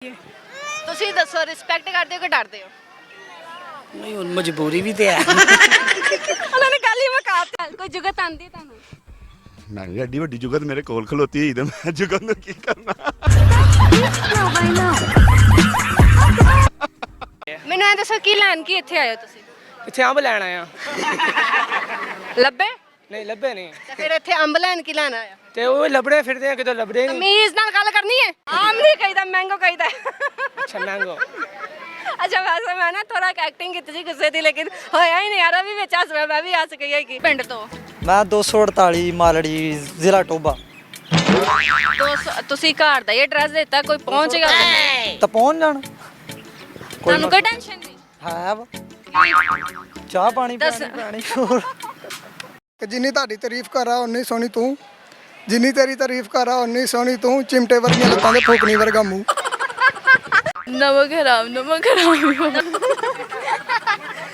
ਤੁਸੀਂ ਦੱਸੋ ਰਿਸਪੈਕਟ ਕਰਦੇ ਹੋ ਕਿ ਡਰਦੇ ਹੋ? ਨਹੀਂ ਹੁਣ ਮਜਬੂਰੀ ਵੀ ਤੇ ਹੈ। ਉਹਨਾਂ ਨੇ ਗੱਲ ਹੀ ਮੁਕਾਤੀ। ਕੋਈ ਜੁਗਤ ਆਂਦੀ ਤੁਹਾਨੂੰ? ਨਹੀਂ ਐਡੀ ਵੱਡੀ ਜੁਗਤ ਮੇਰੇ ਕੋਲ ਖਲੋਤੀ ਹੋਈ ਤੇ ਮੈਂ ਜੁਗਤ ਨੂੰ ਕੀ ਕਰਨਾ। ਮੈਨੂੰ ਇਹ ਦੱਸੋ ਕੀ ਲੈਣ ਕੀ ਇੱਥੇ ਆਏ ਹੋ ਤੁਸੀਂ? ਇੱਥੇ ਅੰਬ ਲੈਣ ਆਇਆ। ਲੱਭੇ? ਨਹੀਂ ਲੱਭੇ ਨਹੀਂ। ਤੇ ਫਿਰ ਇੱਥੇ ਅੰਬ ਲੈਣ ਕੀ ਲੈਣ ਆਇਆ? ਤੇ ਉਹ ਲੱਭਣੇ ਫਿਰਦੇ ਆ ਕਿਤੋਂ ਲੱਭਦੇ ਨਹੀਂ। ਤਮੀਜ਼ ਨਾਲ ਗੱਲ ਕਰਨੀ ਹੈ। ਆਮ ਨਹੀਂ ਕਹੀਦਾ, ਮੈਂਗੋ ਕਹੀਦਾ। ਅੱਛਾ ਮੈਂਗੋ। ਅੱਛਾ ਵੈਸੇ ਮੈਂ ਨਾ ਥੋੜਾ ਐਕਟਿੰਗ ਕੀਤੀ ਸੀ ਗੁੱਸੇ ਦੀ, ਲੇਕਿਨ ਹੋਇਆ ਹੀ ਨਹੀਂ ਯਾਰ। ਵੀ ਵਿੱਚ ਹੱਸ ਮੈਂ ਵੀ ਹੱਸ ਗਈ ਹੈਗੀ। ਪਿੰਡ ਤੋਂ ਮੈਂ 248 ਮਾਲੜੀ ਜ਼ਿਲ੍ਹਾ ਟੋਬਾ। ਤੁਸੀਂ ਘਰ ਦਾ ਹੀ ਐਡਰੈਸ ਦਿੱਤਾ, ਕੋਈ ਪਹੁੰਚੇਗਾ ਤਾਂ ਪਹੁੰਚ ਜਾਣ। ਤੁਹਾਨੂੰ ਕੋਈ ਟੈਨਸ਼ਨ ਨਹੀਂ ਹੈ ਵਾ ਚਾਹ ਪਾਣੀ ਪਾਣੀ ਹੋਰ। ਜਿੰਨੀ ਤੁਹਾਡੀ ਤਾਰੀਫ ਕਰਾਂ ਉਨੀ ਸੋਹਣੀ ਤੂੰ, ਜਿੰਨੀ ਤੇਰੀ ਤਾਰੀਫ ਕਰਾਂ ਉਨੀ ਸੋਹਣੀ ਤੂੰ। ਚਿਮਟੇ ਵਰਗੀਆਂ ਲੱਤਾਂ ਦੇ ਫੋਕਣੀ ਵਰਗਾ ਮੂੰਹ। ਨਮਕ ਹਰਾਮ, ਨਮਕ ਹਰਾਮ।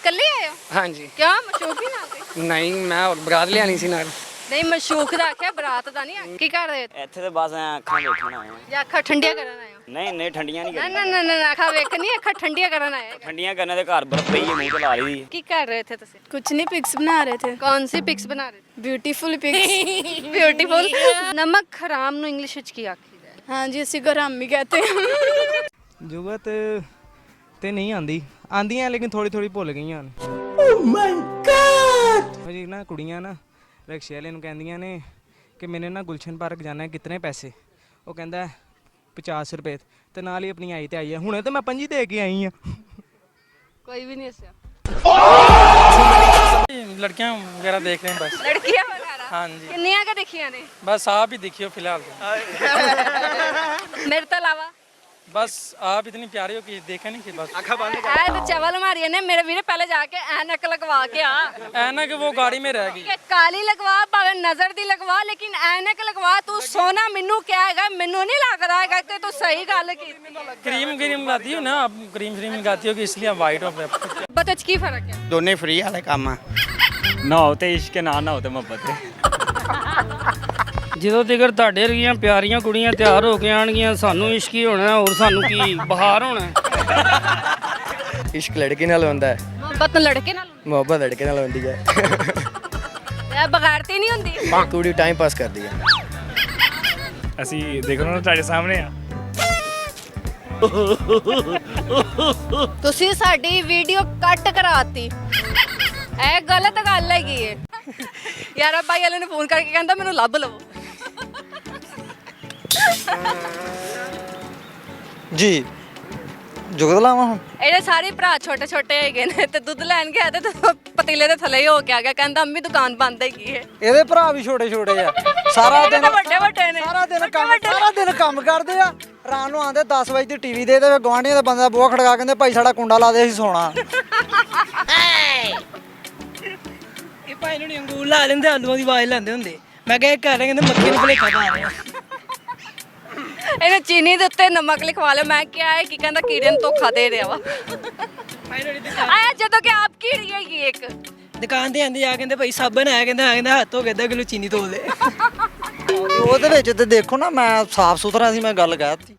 ਕੱਲੇ ਆਏ ਹੋ? ਹਾਂਜੀ। ਕਿਆ ਮਸ਼ੂਕ ਹੀ ਨਾ ਕੋਈ? ਨਹੀਂ ਮੈਂ ਬਰਾਤ ਲਿਆਣੀ ਸੀ ਨਾਲ। ਨਹੀਂ ਮਸ਼ੂਕ ਦਾ ਆਖਿਆ, ਬਰਾਤ ਦਾ ਨਹੀਂ। ਕੀ ਕਰ ਰਹੇ ਹੋ? ਇੱਥੇ ਤੇ ਬਸ ਅੱਖਾਂ ਵੇਖਣ ਆਏ ਆ। ਜਾਂ ਅੱਖਾਂ ਠੰਡੀਆਂ ਕਰਨ ਆਏ ਹੋ? ਨਹੀਂ ਠੰਡੀਆਂ ਨਹੀਂ ਨਾ ਕਰਨੀਆਂ। ਨਾ ਨਾ ਅੱਖਾਂ ਵੇਖਣੀ, ਅੱਖਾਂ ਠੰਡੀਆਂ ਕਰਨ ਆਏ ਹੋ। ठंडियां करने के घर बर्फ पई है मुंह पे ला रही है। ਕੀ ਕਰ ਰਹੇ थे ਤੁਸੀਂ? कुछ नहीं, पिक्स बना रहे थे। कौन सी पिक्स बना रहे थे? Beautiful pics. ब्यूटीफुल। नमक हराम नु इंग्लिश विच की आखीदा है? हाँ जी, इसी को हरामी कहते हैं। ਜੁਗਤ ਤੇ ਨਹੀਂ ਆਂਦੀਆਂ ਲੇਕਿਨ ਥੋੜੀ ਭੁੱਲ ਗਈਆਂ ਨੇ। ਓ ਮਾਈ ਗॉड। ਜੀ ਨਾ ਕੁੜੀਆਂ ਨਾ ਰਕਸ਼ੇ ਵਾਲੇ ਨੂੰ ਕਹਿੰਦੀਆਂ ਨੇ ਕਿ ਮੈਨੇ ਨਾ ਗੁਲਸ਼ਨ ਪਾਰਕ ਜਾਣਾ ਹੈ, ਕਿਤਨੇ ਪੈਸੇ? ਉਹ ਕਹਿੰਦਾ 50 ਰੁਪਏ ਤੇ ਨਾਲ ਹੀ ਆਪਣੀ ਆਈ ਤੇ ਆਈ ਹੈ। ਹੁਣੇ ਤਾਂ ਮੈਂ 5 ਦੇ ਕੇ ਆਈ ਆ। कोई भी नहीं हंसा। लड़कियां वगैरह देख रहे हैं बस। लड़कियां वगैरह? हाँ जी। किन्नियां का देखियां ने? बस आप ही देखियो फिलहाल तो। मेरे तो अलावा बस आप इतनी प्यारी हो कि देखा नहीं कि बस। ऐ तो चवल मारी ने मेरे वीरे। पहले जाके ऐनक लगवा के आ। ऐनक वो गाड़ी में रह गई। काली लगवा भावे नजर दी लगवा, लेकिन ऐनक लगवा। तू सोना मैनू क्या है, मैनू नहीं लगता है कि तू सही गल की। क्रीम लगाती हो ना आप, क्रीम लगाती हो कि इसलिए आप वाइट हो। बता की फर्क है? दोने फ्री वाले काम है। ना होते इश्क ना होते मोहब्बत। ਜਦੋਂ ਤੱਕ ਤੁਹਾਡੇ ਵਰਗੀਆਂ ਪਿਆਰੀਆਂ ਕੁੜੀਆਂ ਤਿਆਰ ਹੋ ਕੇ ਆਣਗੀਆਂ, ਸਾਨੂੰ ਇਸ਼ਕ ਹੀ ਹੋਣਾ ਹੋਰ ਸਾਨੂੰ ਕੀ ਬਹਾਰ ਹੋਣਾ। ਇਸ਼ਕ ਲੜਕੀ ਨਾਲ ਹੁੰਦਾ ਹੈ, मोहब्बत लड़के नाल हुंदी ਮੁਹੱਬਤ ਲੜਕੇ ਨਾਲ ਹੁੰਦੀ ਹੈ। है, बगैरती नहीं हुंदी। ਕੁੜੀ ਟਾਈਮ ਪਾਸ ਕਰਦੀ ਹੈ। ਅਸੀਂ ਦੇਖੋ ਨਾ ਤੁਹਾਡੇ ਸਾਹਮਣੇ ਆ। ਤੁਸੀਂ ਸਾਡੀ ਵੀਡੀਓ ਕੱਟ ਕਰਾਤੀ। ਇਹ ਗਲਤ ਗੱਲ ਹੈਗੀ ਏ ਯਾਰ। ਭਾਈ ਵਾਲੇ ਨੇ ਫੋਨ ਕਰਕੇ ਕਹਿੰਦਾ ਮੈਨੂੰ ਲੱਭ ਲਵੋ। ਜੀ ਜੁਗਤ ਲਾਵਾਂ ਹੁਣ। ਇਹਦੇ ਸਾਰੇ ਭਰਾ ਛੋਟੇ ਛੋਟੇ ਹੈਗੇ ਨੇ ਤੇ ਦੁੱਧ ਲੈਣ ਗਿਆ ਤੇ ਪਤੀਲੇ ਦੇ ਥੱਲੇ ਹੀ ਹੋ ਕੇ ਆ ਗਿਆ। ਕਹਿੰਦਾ ਅੰਮੀ ਦੁਕਾਨ ਬੰਦ ਹੈਗੀ ਏ। ਇਹਦੇ ਭਰਾ ਵੀ ਛੋਟੇ ਛੋਟੇ ਆ। ਸਾਰਾ ਦਿਨ ਵੱਡੇ ਵੱਡੇ ਨੇ। ਸਾਰਾ ਦਿਨ ਕੰਮ ਕਰਦੇ ਆ। ਰਾਤ ਨੂੰ ਆਉਂਦੇ 10 ਵਜੇ ਦੀ ਟੀਵੀ ਦੇ ਤੇ ਗੁਆਂਢੀਆਂ ਦਾ ਬੰਦਾ ਬੂਹਾ ਖੜਕਾ ਕਹਿੰਦੇ ਭਾਈ ਸਾਡਾ ਕੁੰਡਾ ਲਾ ਦੇ, ਅਸੀਂ ਸੌਣਾ। ਇਹ ਭਾਈ ਨੂੰ ਅੰਗੂਰ ਲਾ ਲੈਂਦੇ, ਆਲੂਆਂ ਦੀ ਆਵਾਜ਼ ਲਾਉਂਦੇ ਹੁੰਦੇ। ਮੈਂ ਕਿਹਾ ਘਰ ਕਹਿੰਦੇ ਮੱਖੀ ਨੂੰ ਭੁਲੇਖਾ ਪਾ ਰਿਹਾ। ਇਹਨੇ ਚੀਨੀ ਦੇ ਉੱਤੇ ਨਮਕ ਲਿਖਵਾ ਲਿਆ। ਮੈਂ ਕਿਹਾ ਹੈ ਕਿ ਕਹਿੰਦਾ ਕੀੜੇ ਨੂੰ ਧੋਖਾ ਦੇ ਰਿਹਾ ਵਾ। ਆਇਆ ਜਦੋਂ ਕਿ ਆਪ ਕੀੜੀ ਹੈਗੀ ਇੱਕ। ਦੁਕਾਨ ਤੇ ਆਂਦੇ ਆ ਕਹਿੰਦੇ ਭਾਈ ਸਾਬਣ ਆਇਆ, ਕਹਿੰਦਾ ਹੱਥ ਹੋ ਗਿਆ, ਅੱਧਾ ਕਿਲੋ ਚੀਨੀ ਤੋਲ ਦੇ। ਉਹਦੇ ਵਿੱਚ ਤੇ ਦੇਖੋ ਨਾ, ਮੈਂ ਸਾਫ ਸੁਥਰਾ ਸੀ, ਮੈਂ ਗੱਲ ਕਹਿਤੀ।